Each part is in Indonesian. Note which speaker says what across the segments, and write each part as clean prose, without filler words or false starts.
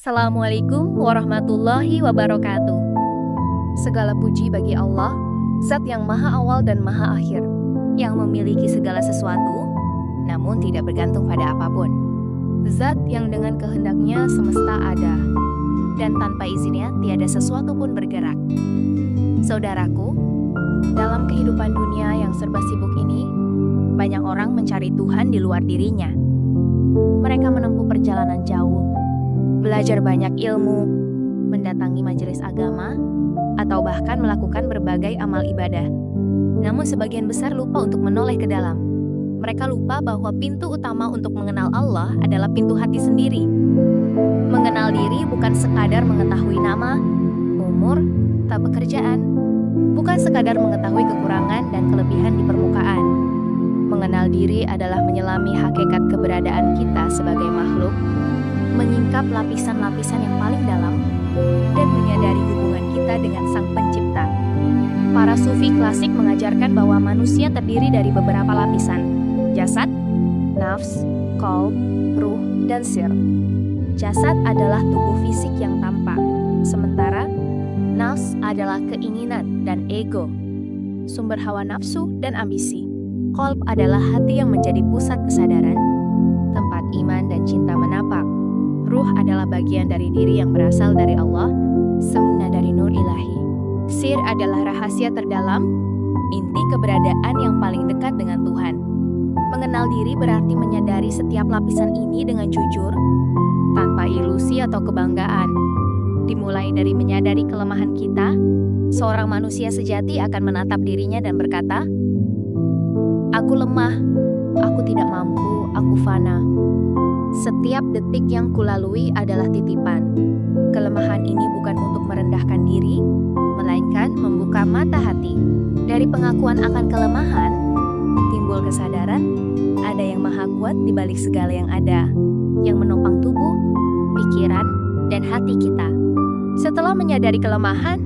Speaker 1: Assalamualaikum warahmatullahi wabarakatuh. Segala puji bagi Allah, Zat yang Maha Awal dan Maha Akhir, yang memiliki segala sesuatu, namun tidak bergantung pada apapun. Zat yang dengan kehendaknya semesta ada, dan tanpa izinnya tiada sesuatu pun bergerak. Saudaraku, dalam kehidupan dunia yang serba sibuk ini, banyak orang mencari Tuhan di luar dirinya. Mereka menempuh perjalanan jauh, belajar banyak ilmu, mendatangi majelis agama, atau bahkan melakukan berbagai amal ibadah. Namun sebagian besar lupa untuk menoleh ke dalam. Mereka lupa bahwa pintu utama untuk mengenal Allah adalah pintu hati sendiri. Mengenal diri bukan sekadar mengetahui nama, umur, atau pekerjaan. Bukan sekadar mengetahui kekurangan dan kelebihan di permukaan. Mengenal diri adalah menyelami hakikat keberadaan kita sebagai makhluk, menyingkap lapisan-lapisan yang paling dalam, dan menyadari hubungan kita dengan Sang Pencipta. Para sufi klasik mengajarkan bahwa manusia terdiri dari beberapa lapisan: jasad, nafs, qalb, ruh, dan sir. Jasad adalah tubuh fisik yang tampak, sementara nafs adalah keinginan dan ego, sumber hawa nafsu dan ambisi. Qalb adalah hati yang menjadi pusat kesadaran, tempat iman dan cinta menapak. Ruh adalah bagian dari diri yang berasal dari Allah, semena dari nur ilahi. Sir adalah rahasia terdalam, inti keberadaan yang paling dekat dengan Tuhan. Mengenal diri berarti menyadari setiap lapisan ini dengan jujur, tanpa ilusi atau kebanggaan. Dimulai dari menyadari kelemahan kita, seorang manusia sejati akan menatap dirinya dan berkata, "Aku lemah, aku tidak mampu, aku fana. Setiap detik yang kulalui adalah titipan." Kelemahan ini bukan untuk merendahkan diri, melainkan membuka mata hati. Dari pengakuan akan kelemahan, timbul kesadaran ada yang maha kuat di balik segala yang ada, yang menopang tubuh, pikiran, dan hati kita. Setelah menyadari kelemahan,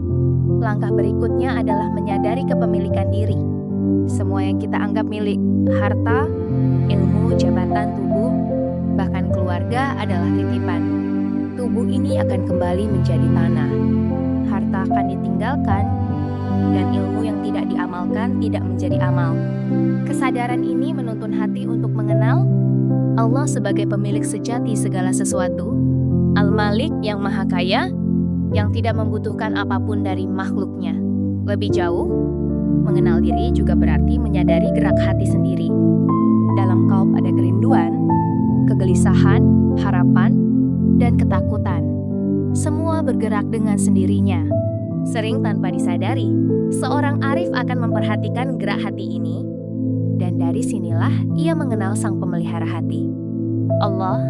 Speaker 1: langkah berikutnya adalah menyadari kepemilikan diri. Semua yang kita anggap milik, harta, ilmu, jabatan, tubuh, bahkan keluarga adalah titipan. Tubuh ini akan kembali menjadi tanah. Harta akan ditinggalkan, dan ilmu yang tidak diamalkan tidak menjadi amal. Kesadaran ini menuntun hati untuk mengenal Allah sebagai pemilik sejati segala sesuatu, Al-Malik yang maha kaya, yang tidak membutuhkan apapun dari makhluknya. Lebih jauh, mengenal diri juga berarti menyadari gerak hati sendiri. Dalam qalb ada kerinduan, kegelisahan, harapan, dan ketakutan. Semua bergerak dengan sendirinya. Sering tanpa disadari, seorang arif akan memperhatikan gerak hati ini, dan dari sinilah ia mengenal Sang Pemelihara hati. Allah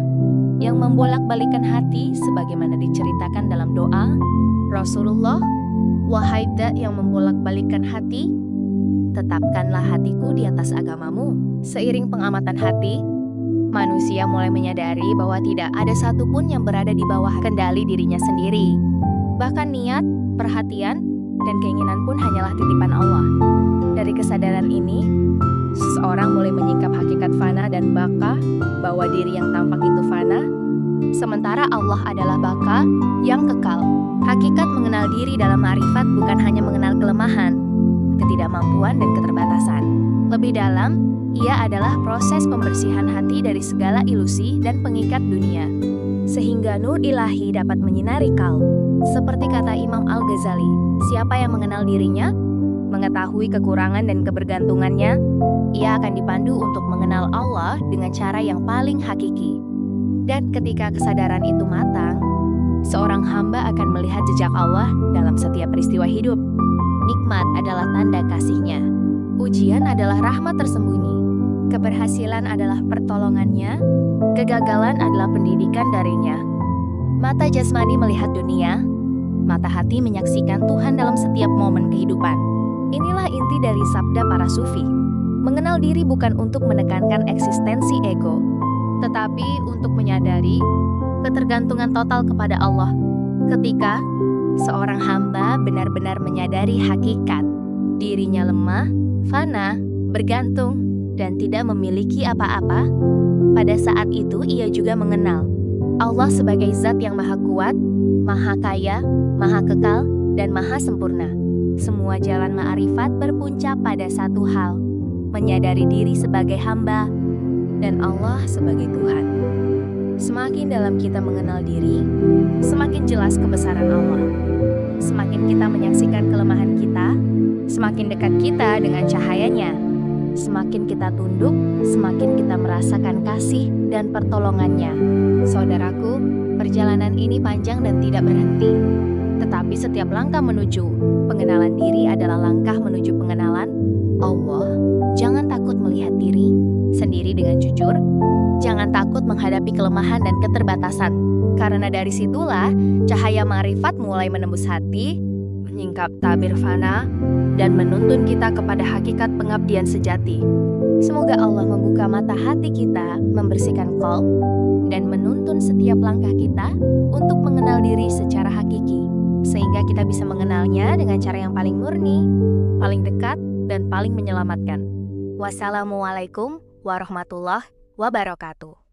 Speaker 1: yang membolak-balikan hati sebagaimana diceritakan dalam doa Rasulullah, "Wahai Dat yang membolak-balikan hati, tetapkanlah hatiku di atas agamamu." Seiring pengamatan hati, manusia mulai menyadari bahwa tidak ada satupun yang berada di bawah kendali dirinya sendiri. Bahkan niat, perhatian, dan keinginan pun hanyalah titipan Allah. Dari kesadaran ini, seseorang mulai menyingkap hakikat fana dan baka, bahwa diri yang tampak itu fana, sementara Allah adalah baka yang kekal. Hakikat mengenal diri dalam ma'rifat bukan hanya mengenal kelemahan, ketidakmampuan, dan keterbatasan. Lebih dalam, ia adalah proses pembersihan hati dari segala ilusi dan pengikat dunia, sehingga nur ilahi dapat menyinari kalb. Seperti kata Imam Al-Ghazali, siapa yang mengenal dirinya, mengetahui kekurangan dan kebergantungannya, ia akan dipandu untuk mengenal Allah dengan cara yang paling hakiki. Dan ketika kesadaran itu matang, seorang hamba akan melihat jejak Allah dalam setiap peristiwa hidup. Nikmat adalah tanda kasih-Nya. Ujian adalah rahmat tersembunyi. Keberhasilan adalah pertolongannya, kegagalan adalah pendidikan darinya. Mata jasmani melihat dunia, mata hati menyaksikan Tuhan dalam setiap momen kehidupan. Inilah inti dari sabda para sufi. Mengenal diri bukan untuk menekankan eksistensi ego, tetapi untuk menyadari ketergantungan total kepada Allah. Ketika seorang hamba benar-benar menyadari hakikat, dirinya lemah, fana, bergantung, dan tidak memiliki apa-apa, pada saat itu ia juga mengenal Allah sebagai zat yang maha kuat, maha kaya, maha kekal, dan maha sempurna. Semua jalan ma'rifat berpuncak pada satu hal, menyadari diri sebagai hamba dan Allah sebagai Tuhan. Semakin dalam kita mengenal diri, semakin jelas kebesaran Allah. Semakin kita menyaksikan kelemahan kita, semakin dekat kita dengan cahayanya. Semakin kita tunduk, semakin kita merasakan kasih dan pertolongannya. Saudaraku, perjalanan ini panjang dan tidak berhenti. Tetapi setiap langkah menuju pengenalan diri adalah langkah menuju pengenalan Allah. Jangan takut melihat diri sendiri dengan jujur. Jangan takut menghadapi kelemahan dan keterbatasan. Karena dari situlah cahaya ma'rifat mulai menembus hati, menyingkap tabir fana, dan menuntun kita kepada hakikat pengabdian sejati. Semoga Allah membuka mata hati kita, membersihkan qalb, dan menuntun setiap langkah kita untuk mengenal diri secara hakiki, sehingga kita bisa mengenalnya dengan cara yang paling murni, paling dekat, dan paling menyelamatkan. Wassalamualaikum warahmatullahi wabarakatuh.